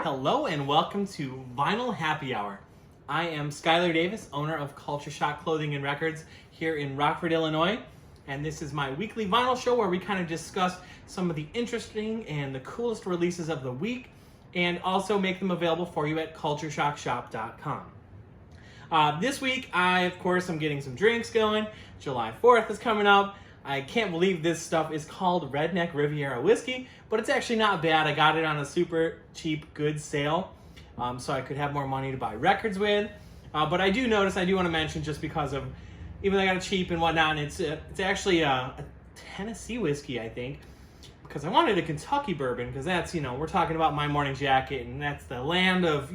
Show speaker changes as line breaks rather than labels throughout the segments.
Hello and welcome to Vinyl Happy Hour. I am Skyler Davis, owner of Culture Shock Clothing and Records here in Rockford, Illinois. And this is my weekly vinyl show where we kind of discuss some of the interesting and the coolest releases of the week and also make them available for you at cultureshockshop.com. This week, of course, I'm getting some drinks going. July 4th is coming up. I can't believe this stuff is called Redneck Riviera Whiskey, but it's actually not bad. I got it on a super cheap, good sale, so I could have more money to buy records with. But I do notice, I do want to mention, just because of, even though I got it cheap and whatnot, and it's actually a Tennessee whiskey, I think, because I wanted a Kentucky bourbon, because that's, we're talking about My Morning Jacket, and that's the land of,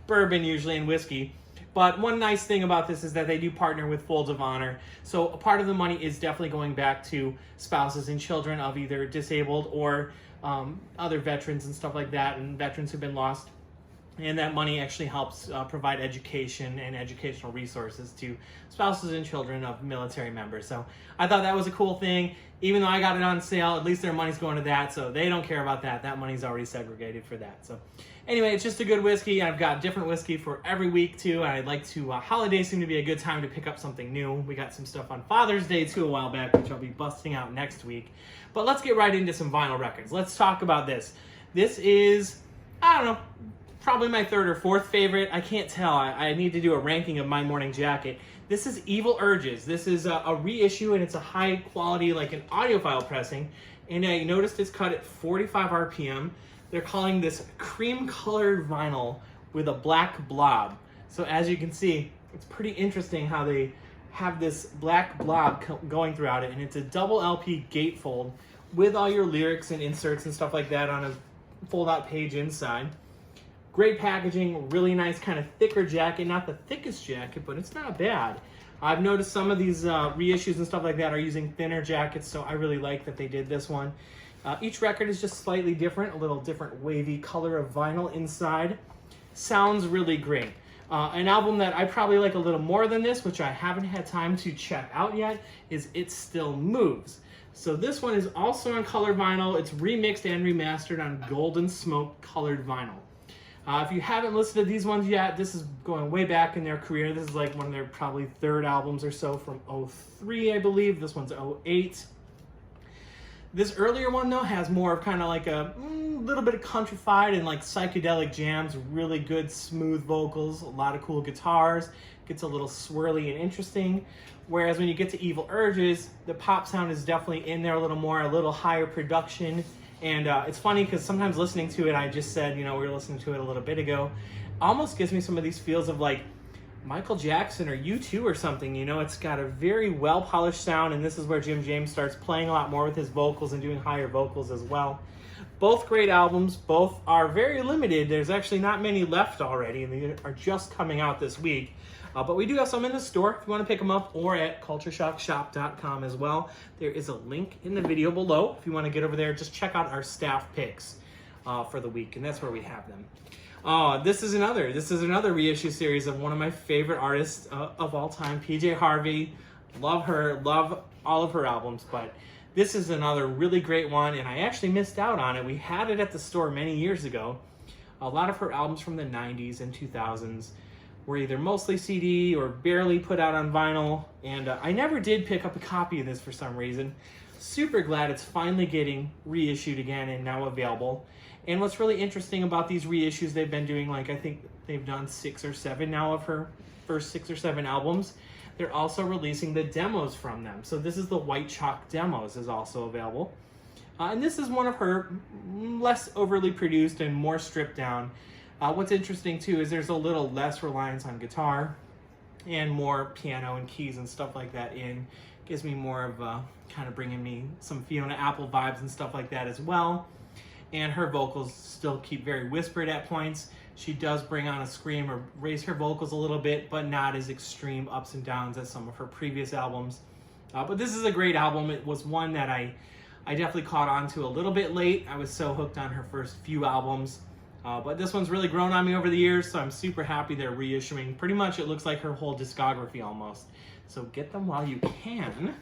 bourbon usually and whiskey. But one nice thing about this is that they do partner with Folds of Honor. So a part of the money is definitely going back to spouses and children of either disabled or other veterans and stuff like that, and veterans who've been lost. And that money actually helps provide education and educational resources to spouses and children of military members. So I thought that was a cool thing. Even though I got it on sale, at least their money's going to that, so they don't care about that. That money's already segregated for that. So anyway, it's just a good whiskey. I've got different whiskey for every week too. I'd like to, holidays seem to be a good time to pick up something new. We got some stuff on Father's Day too a while back, which I'll be busting out next week. But let's get right into some vinyl records. Let's talk about this. This is, I don't know, probably my third or fourth favorite. I can't tell. I need to do a ranking of My Morning Jacket. This is Evil Urges. This is a reissue, and it's a high quality, like an audiophile pressing. And I noticed it's cut at 45 RPM. They're calling this cream colored vinyl with a black blob. So as you can see, it's pretty interesting how they have this black blob going throughout it. And it's a double LP gatefold with all your lyrics and inserts and stuff like that on a fold out page inside. Great packaging, really nice kind of thicker jacket. Not the thickest jacket, but it's not bad. I've noticed some of these reissues and stuff like that are using thinner jackets, so I really like that they did this one. Each record is just slightly different, a little different wavy color of vinyl inside. Sounds really great. An album that I probably like a little more than this, which I haven't had time to check out yet, is It Still Moves. So this one is also on colored vinyl. It's remixed and remastered on Golden Smoke colored vinyl. If you haven't listened to these ones yet, this is going way back in their career. This is like one of their probably third albums or so from 03, I believe. This one's 08. This earlier one, though, has more of kind of like a little bit of countrified and like psychedelic jams, really good smooth vocals, a lot of cool guitars, gets a little swirly and interesting. Whereas when you get to Evil Urges, the pop sound is definitely in there a little more, a little higher production. And it's funny because sometimes listening to it, I just said, we were listening to it a little bit ago, almost gives me some of these feels of like Michael Jackson or U2 or something. It's got a very well-polished sound, and this is where Jim James starts playing a lot more with his vocals and doing higher vocals as well. Both great albums. Both are very limited. There's actually not many left already, and they are just coming out this week. But we do have some in the store if you want to pick them up, or at cultureshockshop.com as well. There is a link in the video below if you want to get over there. Just check out our staff picks for the week, and that's where we have them. This is another reissue series of one of my favorite artists of all time, PJ Harvey. Love her, love all of her albums, but this is another really great one, and I actually missed out on it. We had it at the store many years ago. A lot of her albums from the 90s and 2000s were either mostly CD or barely put out on vinyl, and I never did pick up a copy of this for some reason. Super glad it's finally getting reissued again and now available. And what's really interesting about these reissues they've been doing, like I think they've done 6 or 7 now of her first 6 or 7 albums, they're also releasing the demos from them. So this is the White Chalk Demos is also available. And this is one of her less overly produced and more stripped down. What's interesting too is there's a little less reliance on guitar and more piano and keys and stuff like that in. Gives me more of kind of bringing me some Fiona Apple vibes and stuff like that as well. And her vocals still keep very whispered at points. She does bring on a scream or raise her vocals a little bit, but not as extreme ups and downs as some of her previous albums. But this is a great album. It was one that I definitely caught on to a little bit late. I was so hooked on her first few albums. But this one's really grown on me over the years, so I'm super happy they're reissuing. Pretty much it looks like her whole discography almost. So get them while you can.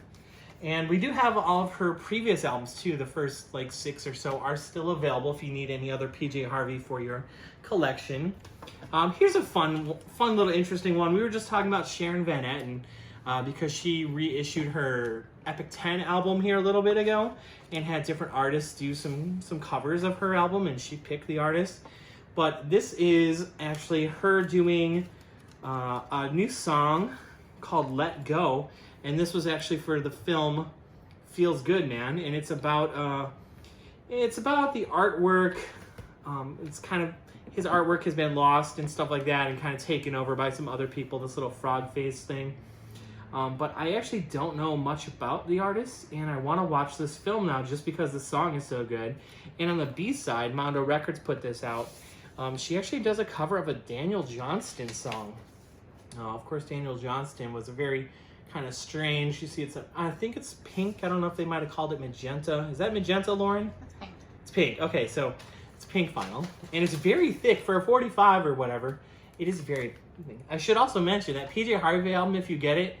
And we do have all of her previous albums too. The first like 6 or so are still available if you need any other PJ Harvey for your collection. Here's a fun little interesting one. We were just talking about Sharon Bennett, and because she reissued her Epic 10 album here a little bit ago and had different artists do some covers of her album, and she picked the artist. But this is actually her doing a new song called Let Go, and this was actually for the film Feels Good Man, and it's about the artwork. It's kind of, his artwork has been lost and stuff like that and kind of taken over by some other people, this little frog face thing. But I actually don't know much about the artist, and I want to watch this film now just because the song is so good. And on the B-side, Mondo Records put this out. She actually does a cover of a Daniel Johnston song. Of course, Daniel Johnston was a very kind of strange, you see I think it's pink. I don't know if they might have called it magenta. Is that magenta, Lauren?
It's pink.
It's pink. Okay, so it's pink vinyl. And it's very thick for a 45 or whatever. It is very thick. I should also mention that PJ Harvey album, if you get it,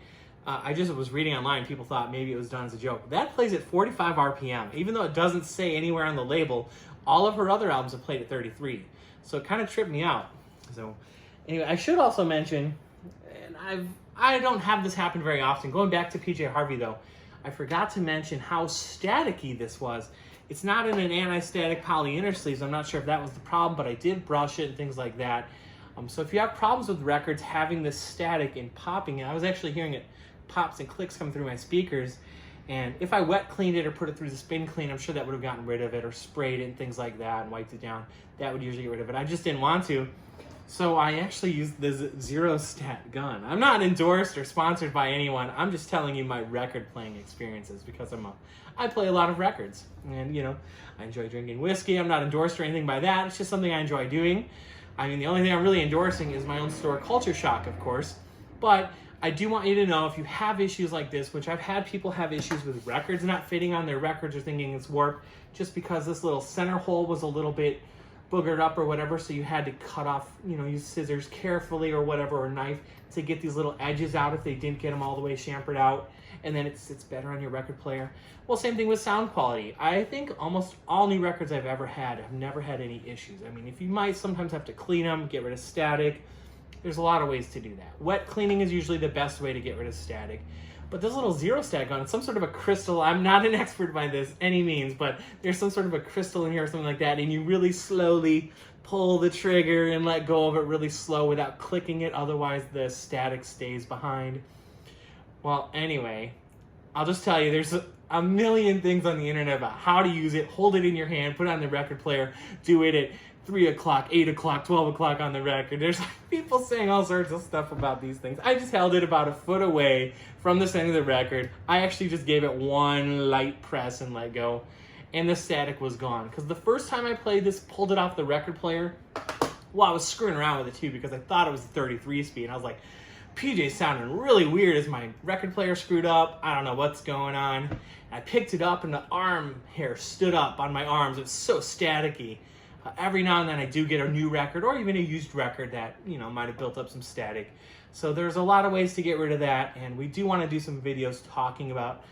I just was reading online, people thought maybe it was done as a joke. That plays at 45 RPM. Even though it doesn't say anywhere on the label, all of her other albums have played at 33. So it kind of tripped me out. So anyway, I should also mention, and I don't have this happen very often. Going back to PJ Harvey though, I forgot to mention how staticky this was. It's not in an anti-static poly inner sleeves. I'm not sure if that was the problem, but I did brush it and things like that. So if you have problems with records having this static and popping, I was actually hearing it pops and clicks come through my speakers, and if I wet cleaned it or put it through the spin clean, I'm sure that would have gotten rid of it, or sprayed it and things like that and wiped it down. That would usually get rid of it. I just didn't want to. So I actually used the zerostat gun. I'm not endorsed or sponsored by anyone. I'm just telling you my record playing experiences because I play a lot of records, and I enjoy drinking whiskey. I'm not endorsed or anything by that. It's just something I enjoy doing. I mean, the only thing I'm really endorsing is my own store, Culture Shock, of course. But I do want you to know, if you have issues like this, which I've had people have issues with records not fitting on their records or thinking it's warped, just because this little center hole was a little bit boogered up or whatever, so you had to cut off, use scissors carefully or whatever, or knife to get these little edges out if they didn't get them all the way chamfered out, and then it sits better on your record player. Well, same thing with sound quality. I think almost all new records I've ever had have never had any issues. I mean, if you might sometimes have to clean them, get rid of static, there's a lot of ways to do that. Wet cleaning is usually the best way to get rid of static. But this little zerostat gun, it's some sort of a crystal. I'm not an expert by this, any means, but there's some sort of a crystal in here or something like that, and you really slowly pull the trigger and let go of it really slow without clicking it, otherwise the static stays behind. Well, anyway, I'll just tell you, there's a million things on the internet about how to use it. Hold it in your hand, put it on the record player, do it at 3 o'clock, 8 o'clock, 12 o'clock on the record. There's people saying all sorts of stuff about these things. I just held it about a foot away from the center of the record. I actually just gave it one light press and let go, and the static was gone. Because the first time I played this, pulled it off the record player, well, I was screwing around with it too because I thought it was a 33 speed. And I was like, PJ's sounding really weird. Is my record player screwed up? I don't know what's going on. And I picked it up and the arm hair stood up on my arms. It's so staticky. Every now and then I do get a new record or even a used record that, might have built up some static. So there's a lot of ways to get rid of that, and we do want to do some videos talking about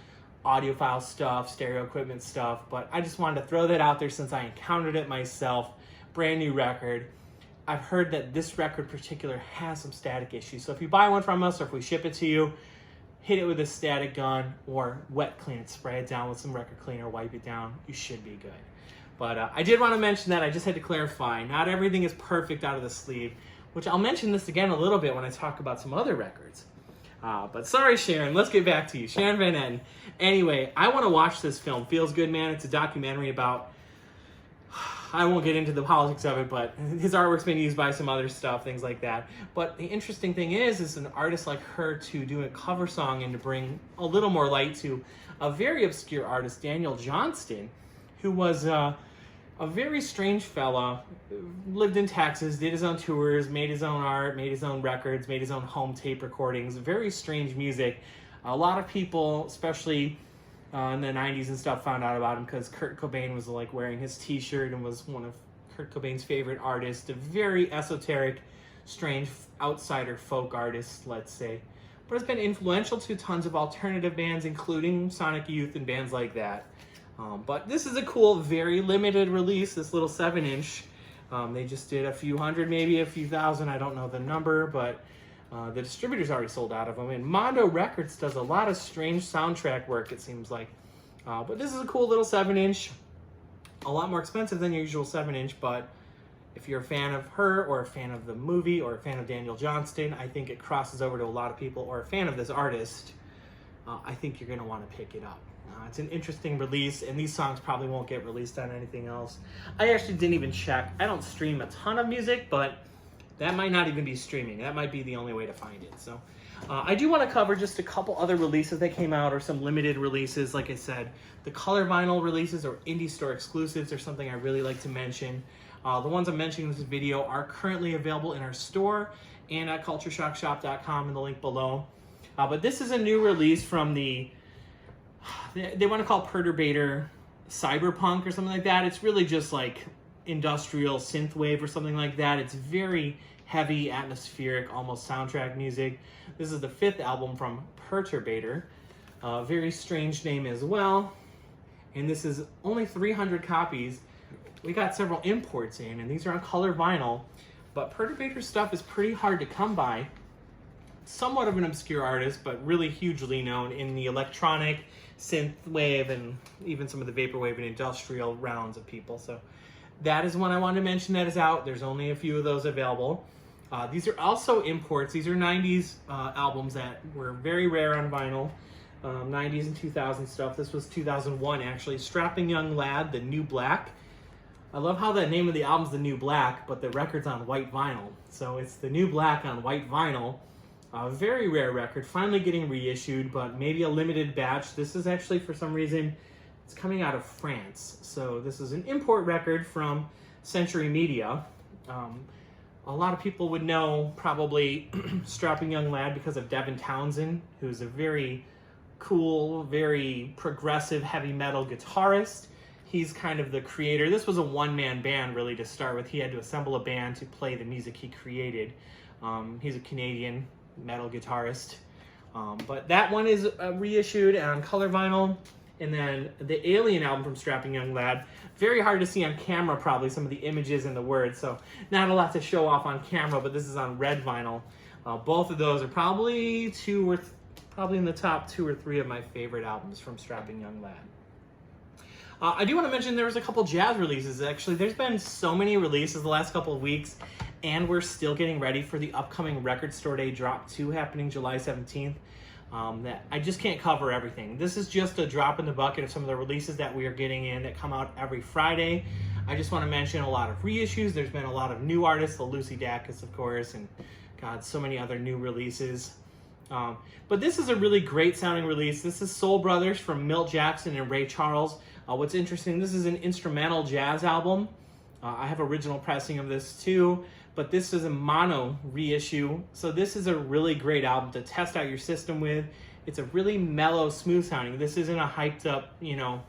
audiophile stuff, stereo equipment stuff, but I just wanted to throw that out there since I encountered it myself. Brand new record. I've heard that this record in particular has some static issues. So if you buy one from us or if we ship it to you, hit it with a static gun or wet clean it, spray it down with some record cleaner, wipe it down. You should be good. But I did want to mention that. I just had to clarify. Not everything is perfect out of the sleeve, which I'll mention this again a little bit when I talk about some other records. But sorry, Sharon. Let's get back to you. Sharon Bennett. Anyway, I want to watch this film. Feels Good Man. It's a documentary about, I won't get into the politics of it, but his artwork's been used by some other stuff, things like that. But the interesting thing is an artist like her to do a cover song and to bring a little more light to a very obscure artist, Daniel Johnston, who was a very strange fella, lived in Texas, did his own tours, made his own art, made his own records, made his own home tape recordings, very strange music. A lot of people, especially in the 90s and stuff, found out about him because Kurt Cobain was like wearing his t-shirt and was one of Kurt Cobain's favorite artists, a very esoteric, strange outsider folk artist, let's say. but it's been influential to tons of alternative bands, including Sonic Youth and bands like that. But this is a cool, very limited release, this little 7-inch. They just did a few hundred, maybe a few thousand, I don't know the number, but the distributor's already sold out of them. And Mondo Records does a lot of strange soundtrack work, it seems like. But this is a cool little 7-inch, a lot more expensive than your usual 7-inch, but if you're a fan of her, or a fan of the movie, or a fan of Daniel Johnston, I think it crosses over to a lot of people, or a fan of this artist, I think you're going to want to pick it up. It's an interesting release, and these songs probably won't get released on anything else. I actually didn't even check. I don't stream a ton of music, but that might not even be streaming. That might be the only way to find it. So I do want to cover just a couple other releases that came out, or some limited releases. Like I said, the color vinyl releases or indie store exclusives are something I really like to mention. The ones I'm mentioning in this video are currently available in our store and at cultureshockshop.com in the link below. But this is a new release from they want to call Perturbator Cyberpunk or something like that. It's really just like industrial synthwave or something like that. It's very heavy, atmospheric, almost soundtrack music. This is the 5th album from Perturbator. Very strange name as well. And this is only 300 copies. We got several imports in, and these are on color vinyl. But Perturbator stuff is pretty hard to come by. Somewhat of an obscure artist, but really hugely known in the electronic, synthwave, and even some of the vaporwave and industrial rounds of people. So that is one I wanted to mention that is out. There's only a few of those available. These are also imports. These are 90s albums that were very rare on vinyl. 90s and 2000 stuff. This was 2001 actually. Strapping Young Lad, The New Black. I love how the name of the album's The New Black, but the record's on white vinyl. So it's The New Black on white vinyl. A very rare record, finally getting reissued, but maybe a limited batch. This is actually, for some reason, it's coming out of France. So this is an import record from Century Media. A lot of people would know probably Strapping Young Lad because of Devin Townsend, who's a very cool, very progressive heavy metal guitarist. He's kind of the creator. This was a one-man band, really, to start with. He had to assemble a band to play the music he created. He's a Canadian metal guitarist. But that one is reissued on color vinyl. And then the Alien album from Strapping Young Lad. Very hard to see on camera, probably, some of the images and the words. So not a lot to show off on camera, but this is on red vinyl. Both of those are probably in the top 2 or 3 of my favorite albums from Strapping Young Lad. I do want to mention there was a couple jazz releases. Actually, there's been so many releases the last couple of weeks, and we're still getting ready for the upcoming Record Store Day Drop 2 happening July 17th. That I just can't cover everything. This is just a drop in the bucket of some of the releases that we are getting in that come out every Friday. I just want to mention a lot of reissues. There's been a lot of new artists, the Lucy Dacus, of course, and God, so many other new releases. But this is a really great sounding release. This is Soul Brothers from Milt Jackson and Ray Charles. What's interesting, this is an instrumental jazz album. I have original pressing of this too, but this is a mono reissue. So this is a really great album to test out your system with. It's a really mellow, smooth sounding. This isn't a hyped up, a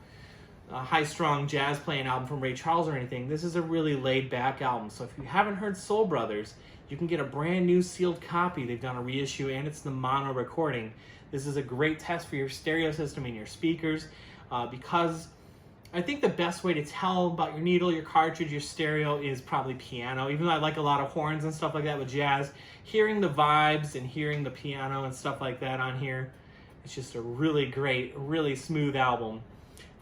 high-strung jazz playing album from Ray Charles or anything. This is a really laid-back album. So if you haven't heard Soul Brothers, you can get a brand new sealed copy. They've done a reissue, and it's the mono recording. This is a great test for your stereo system and your speakers, because I think the best way to tell about your needle, your cartridge, your stereo is probably piano. Even though I like a lot of horns and stuff like that with jazz, hearing the vibes and hearing the piano and stuff like that on here, it's just a really great, really smooth album.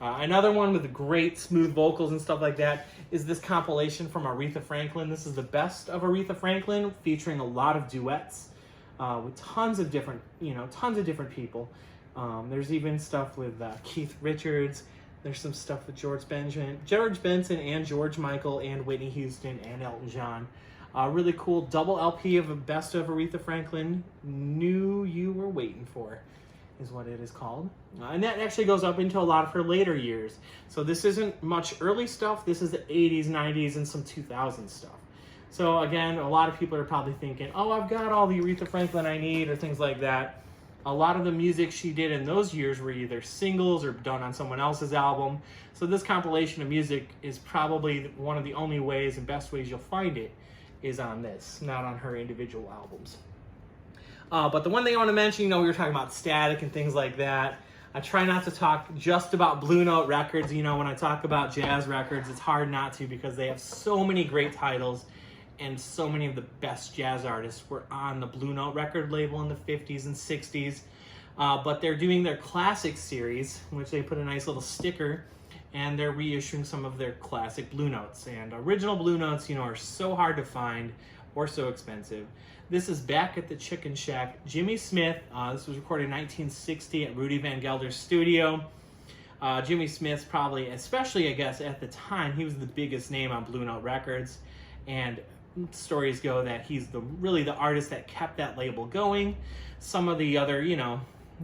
Another one with great smooth vocals and stuff like that is this compilation from Aretha Franklin. This is the best of Aretha Franklin, featuring a lot of duets with tons of different people. There's even stuff with Keith Richards. There's some stuff with George Benson and George Michael and Whitney Houston and Elton John. Really cool double LP of a best of Aretha Franklin. Knew You Were Waiting For is what it is called. And that actually goes up into a lot of her later years. So this isn't much early stuff. This is the 80s, 90s, and some 2000s stuff. So again, a lot of people are probably thinking, oh, I've got all the Aretha Franklin I need, or things like that. A lot of the music she did in those years were either singles or done on someone else's album. So this compilation of music is probably one of the only ways and best ways you'll find it is on this, not on her individual albums. But the one thing I want to mention, we were talking about static and things like that. I try not to talk just about Blue Note records. When I talk about jazz records, it's hard not to because they have so many great titles and so many of the best jazz artists were on the Blue Note record label in the 50s and 60s. But they're doing their classic series, which they put a nice little sticker, and they're reissuing some of their classic Blue Notes. And original Blue Notes, are so hard to find or so expensive. This is Back at the Chicken Shack. Jimmy Smith, this was recorded in 1960 at Rudy Van Gelder's studio. Jimmy Smith's probably, especially I guess at the time, he was the biggest name on Blue Note Records. And stories go that he's really the artist that kept that label going. Some of the other,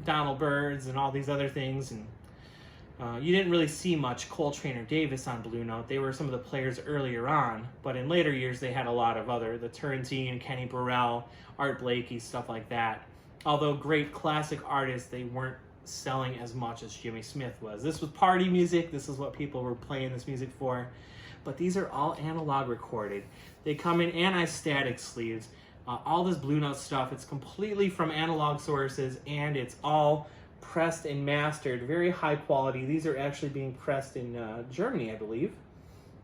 Donald Byrds and all these other things, and you didn't really see much Coltrane or Davis on Blue Note. They were some of the players earlier on, but in later years they had a lot of the Turrentine, Kenny Burrell, Art Blakey, stuff like that. Although great classic artists, they weren't selling as much as Jimmy Smith was. This was party music. This is what people were playing this music for. But these are all analog recorded. They come in anti-static sleeves. All this Blue Note stuff, it's completely from analog sources, and it's all pressed and mastered, very high quality. These are actually being pressed in Germany, I believe.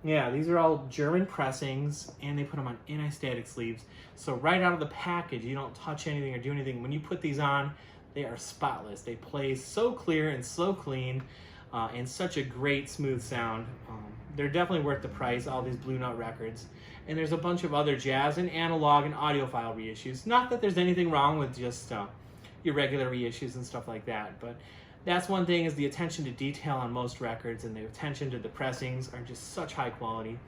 Yeah, these are all German pressings, and they put them on anti-static sleeves. So right out of the package, you don't touch anything or do anything. When you put these on, they are spotless. They play so clear and so clean, and such a great smooth sound. They're definitely worth the price, all these Blue Note records. And there's a bunch of other jazz and analog and audiophile reissues. Not that there's anything wrong with just your regular reissues and stuff like that, but that's one thing, is the attention to detail on most records, and the attention to the pressings are just such high quality.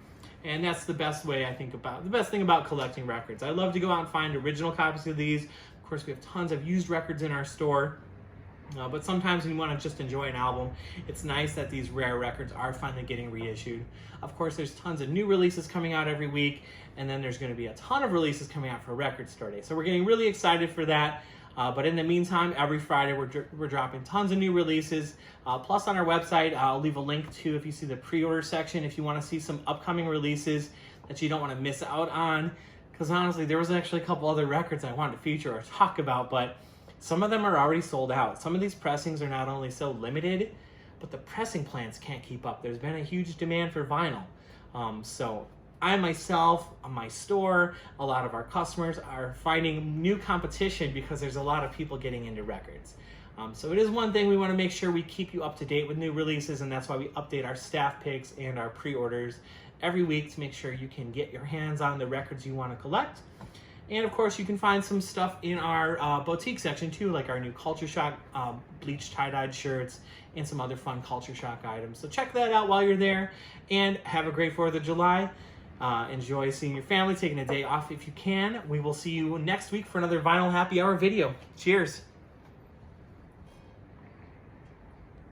And that's the best way, I think, the best thing about collecting records. I love to go out and find original copies of these. Of course, we have tons of used records in our store. But sometimes when you want to just enjoy an album, it's nice that these rare records are finally getting reissued. Of course, there's tons of new releases coming out every week, and then there's going to be a ton of releases coming out for Record Store Day. So we're getting really excited for that. But in the meantime, every Friday we're dropping tons of new releases. Plus on our website, I'll leave a link to, if you see the pre-order section, if you want to see some upcoming releases that you don't want to miss out on. Because honestly, there was actually a couple other records I wanted to feature or talk about, but some of them are already sold out. Some of these pressings are not only so limited, but the pressing plants can't keep up. There's been a huge demand for vinyl. So I myself, my store, a lot of our customers are finding new competition because there's a lot of people getting into records. So it is one thing we want to make sure we keep you up to date with new releases, and that's why we update our staff picks and our pre-orders every week to make sure you can get your hands on the records you want to collect. And of course, you can find some stuff in our boutique section too, like our new Culture Shock bleached tie-dyed shirts and some other fun Culture Shock items. So check that out while you're there, and have a great 4th of July. Enjoy seeing your family, taking a day off if you can. We will see you next week for another Vinyl Happy Hour video. Cheers.